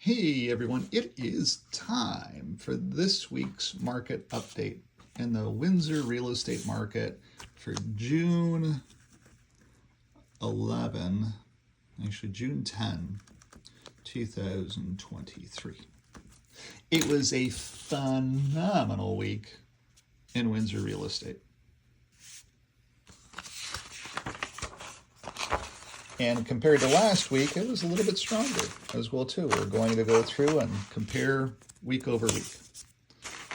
Hey everyone, it is time for this week's market update in the Windsor real estate market for June 11, actually June 10, 2023. It was a phenomenal week in Windsor real estate. And compared to last week, it was a little bit stronger as well too. We're going to go through and compare week over week.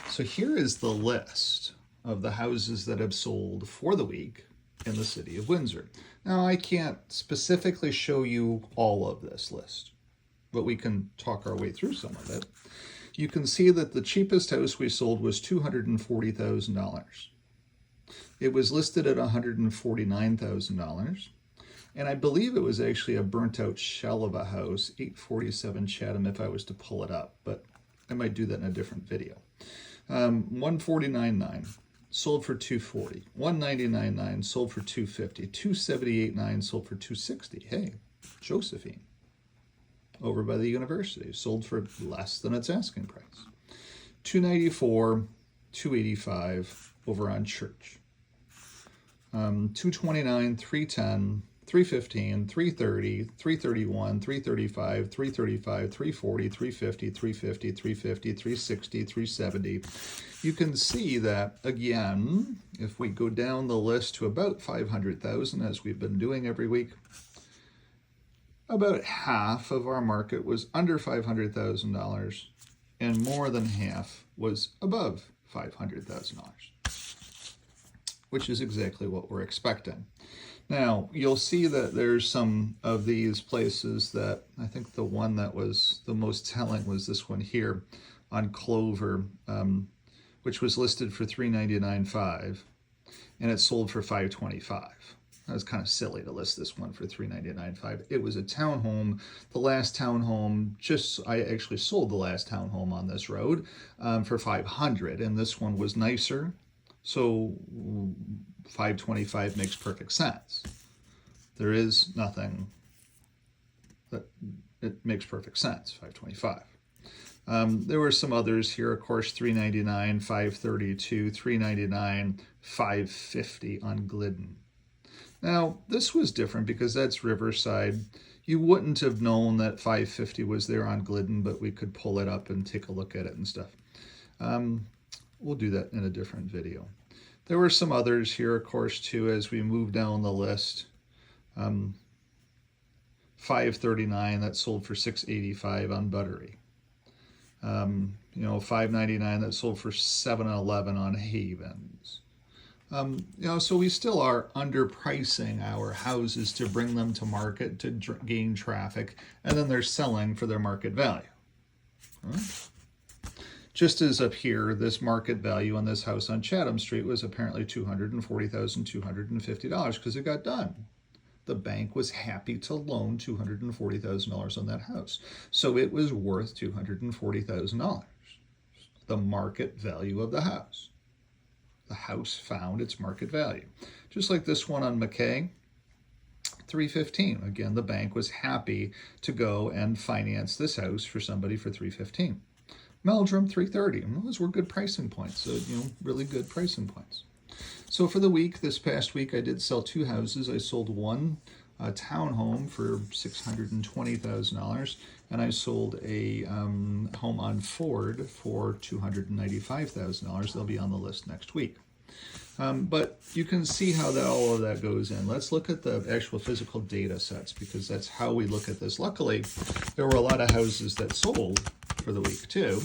So here is the list of the houses that have sold for the week in the city of Windsor. Now, I can't specifically show you all of this list, but we can talk our way through some of it. You can see that the cheapest house we sold was $240,000. It was listed at $149,000. And I believe it was actually a burnt out shell of a house, 847 Chatham if I was to pull it up, but I might do that in a different video. 149.9 sold for 240, 199.9 sold for 250, 278.9 sold for 260. Hey, Josephine, over by the university, sold for less than its asking price. 294, 285 over on Church. 229, 310. 315, 330, 331, 335, 335, 340, 350, 350, 350, 360, 370. You can see that, again, if we go down the list to about 500,000, as we've been doing every week, about half of our market was under $500,000, and more than half was above $500,000, which is exactly what we're expecting. Now, you'll see that there's some of these places that I think the one that was the most telling was this one here on Clover, which was listed for $399.5, and it sold for $525. That was kind of silly to list this one for $399.5. It was a townhome. The last townhome, I actually sold the last townhome on this road for $500, and this one was nicer. So $525 makes perfect sense. There is nothing that it makes perfect sense, $525. There were some others here, of course, $399, $532, $399, $550 on Glidden. Now, this was different because that's Riverside. You wouldn't have known that $550 was there on Glidden, but we could pull it up and take a look at it and stuff. We'll do that in a different video. There were some others here, of course, too, as we move down the list. 539 that sold for $685 on Buttery. $599 that sold for $711 on Havens. So we still are underpricing our houses to bring them to market to gain traffic, and then they're selling for their market value. Right? Just as up here, this market value on this house on Chatham Street was apparently $240,250 because it got done. The bank was happy to loan $240,000 on that house. So it was worth $240,000, the market value of the house. The house found its market value. Just like this one on McKay, $315. Again, the bank was happy to go and finance this house for somebody for $315. Meldrum, $330. And those were good pricing points. So, really good pricing points. So for the week, this past week, I did sell two houses. I sold one townhome for $620,000, and I sold a home on Ford for $295,000. They'll be on the list next week. But you can see how all of that goes in. Let's look at the actual physical data sets because that's how we look at this. Luckily, there were a lot of houses that sold for the week too.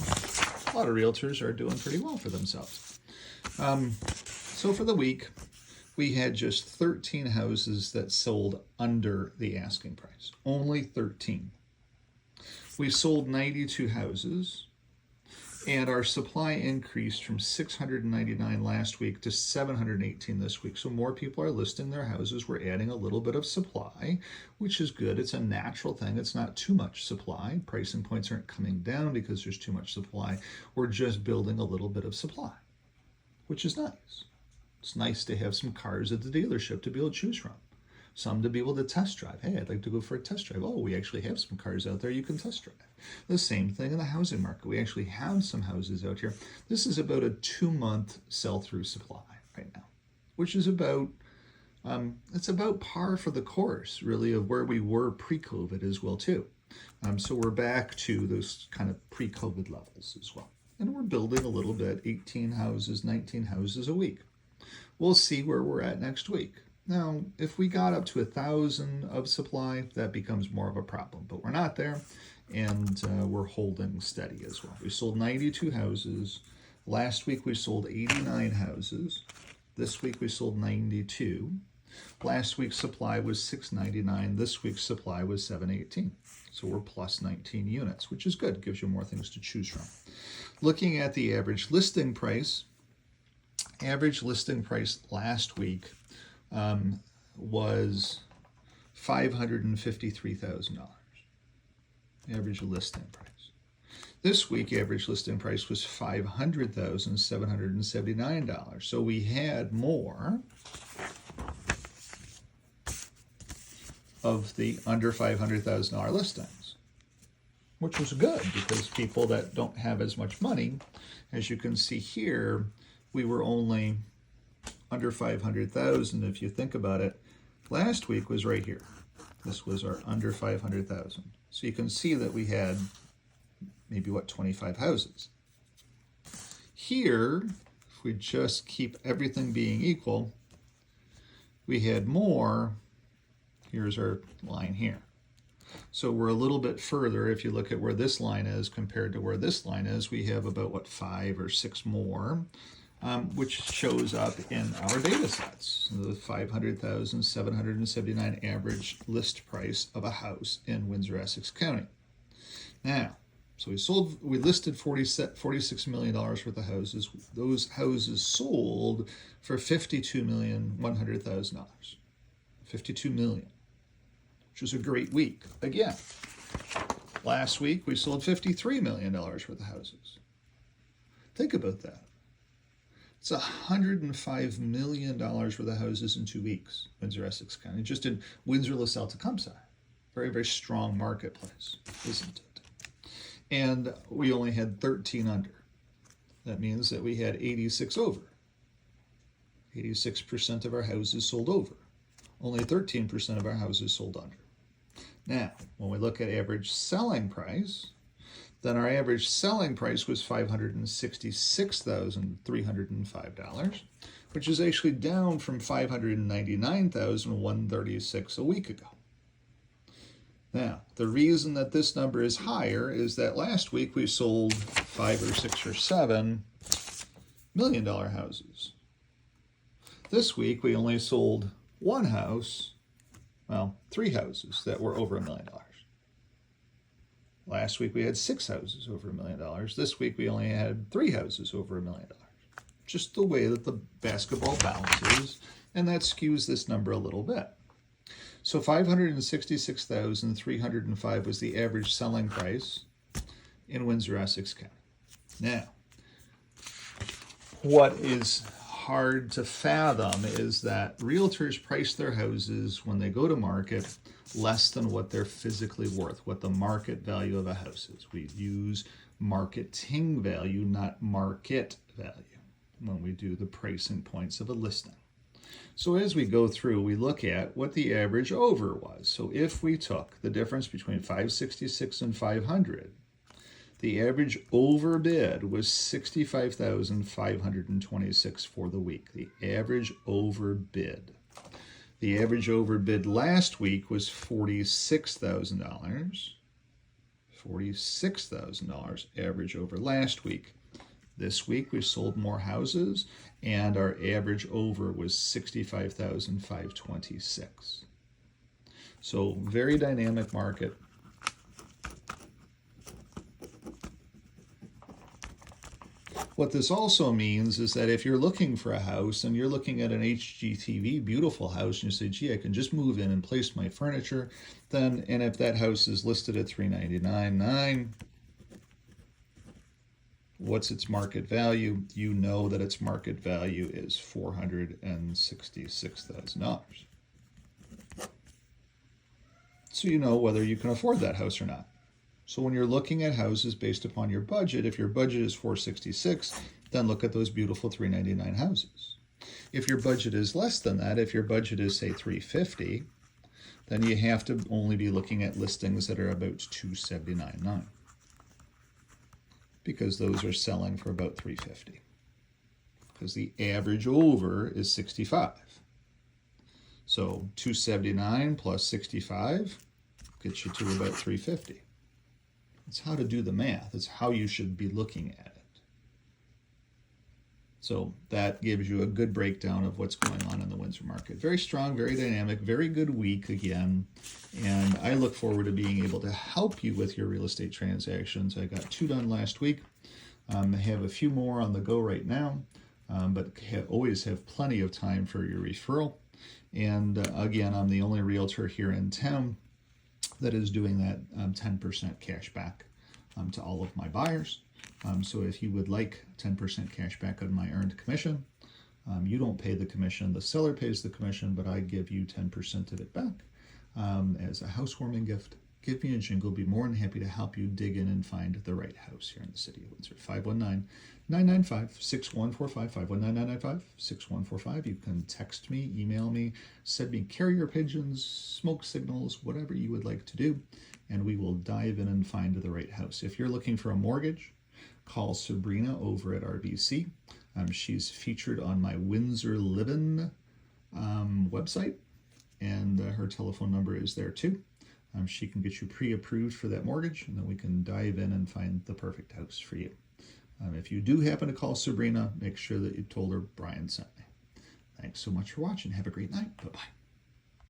A lot of realtors are doing pretty well for themselves. So for the week, we had just 13 houses that sold under the asking price. Only 13. We sold 92 houses, and our supply increased from 699 last week to 718 this week. So more people are listing their houses. We're adding a little bit of supply, which is good. It's a natural thing. It's not too much supply. Pricing points aren't coming down because there's too much supply. We're just building a little bit of supply, which is nice. It's nice to have some cars at the dealership to be able to choose from. Some to be able to test drive. Hey, I'd like to go for a test drive. Oh, we actually have some cars out there you can test drive. The same thing in the housing market. We actually have some houses out here. This is about a 2-month sell-through supply right now, which is about it's about par for the course, really, of where we were pre-COVID as well, too. So we're back to those kind of pre-COVID levels as well. And we're building a little bit, 18 houses, 19 houses a week. We'll see where we're at next week. Now, if we got up to 1,000 of supply, that becomes more of a problem. But we're not there, and we're holding steady as well. We sold 92 houses. Last week we sold 89 houses. This week we sold 92. Last week's supply was 699. This week's supply was 718. So we're plus 19 units, which is good. Gives you more things to choose from. Looking at the average listing price last week was $553,000. Average listing price. This week, average listing price was $500,779. So we had more of the under $500,000 listings, which was good because people that don't have as much money, as you can see here, we were only under 500,000. If you think about it, last week was right here. This was our under 500,000. So you can see that we had maybe 25 houses. Here, if we just keep everything being equal, we had more. Here's our line here. So we're a little bit further. If you look at where this line is compared to where this line is, we have about 5 or 6 more, which shows up in our data sets. The 500,779 average list price of a house in Windsor, Essex County. Now, so we listed $46 million worth of houses. Those houses sold for $52,100,000. $52 million, which was a great week. Again, last week we sold $53 million worth of houses. Think about that. It's $105 million worth of houses in 2 weeks, Windsor, Essex County, just in Windsor, LaSalle, Tecumseh. Very, very strong marketplace, isn't it? And we only had 13 under. That means that we had 86 over. 86% of our houses sold over. Only 13% of our houses sold under. Now, when we look at average selling price, then our average selling price was $566,305, which is actually down from $599,136 a week ago. Now, the reason that this number is higher is that last week we sold 5 or 6 or 7 million-dollar houses. This week we only sold 1 house, 3 houses that were over $1 million. Last week we had 6 houses over $1 million. This week we only had 3 houses over $1 million. Just the way that the basketball bounces, and that skews this number a little bit. So $566,305 was the average selling price in Windsor, Essex County. Now, what is hard to fathom is that realtors price their houses when they go to market less than what they're physically worth, what the market value of a house is. We use marketing value, not market value, when we do the pricing points of a listing. So as we go through, we look at what the average over was. So if we took the difference between 566 and 500, the average overbid was $65,526 for the week. The average overbid. The average overbid last week was $46,000. $46,000 average over last week. This week we sold more houses, and our average over was $65,526. So very dynamic market. What this also means is that if you're looking for a house and you're looking at an HGTV beautiful house and you say, gee, I can just move in and place my furniture, then, and if that house is listed at $399,900, what's its market value? You know that its market value is $466,000. so you know whether you can afford that house or not. So when you're looking at houses based upon your budget, if your budget is 466, then look at those beautiful 399 houses. If your budget is less than that, if your budget is say 350, then you have to only be looking at listings that are about 279.9, because those are selling for about 350. Because the average over is 65. So 279 plus 65 gets you to about 350. It's how to do the math. It's how you should be looking at it. So that gives you a good breakdown of what's going on in the Windsor market. Very strong, very dynamic, very good week again. And I look forward to being able to help you with your real estate transactions. I got 2 done last week. I have a few more on the go right now, but always have plenty of time for your referral. And again, I'm the only realtor here in town that is doing that 10% cash back to all of my buyers. So if you would like 10% cash back on my earned commission, you don't pay the commission, the seller pays the commission, but I give you 10% of it back as a housewarming gift. Give me a jingle. Be more than happy to help you dig in and find the right house here in the city of Windsor. 519-995-6145, 519-995-6145. You can text me, email me, send me carrier pigeons, smoke signals, whatever you would like to do, and we will dive in and find the right house. If you're looking for a mortgage, call Sabrina over at RBC. She's featured on my Windsor Livin' website, and her telephone number is there too. She can get you pre-approved for that mortgage, and then we can dive in and find the perfect house for you. If you do happen to call Sabrina, make sure that you told her Brian sent me. Thanks so much for watching. Have a great night. Bye-bye.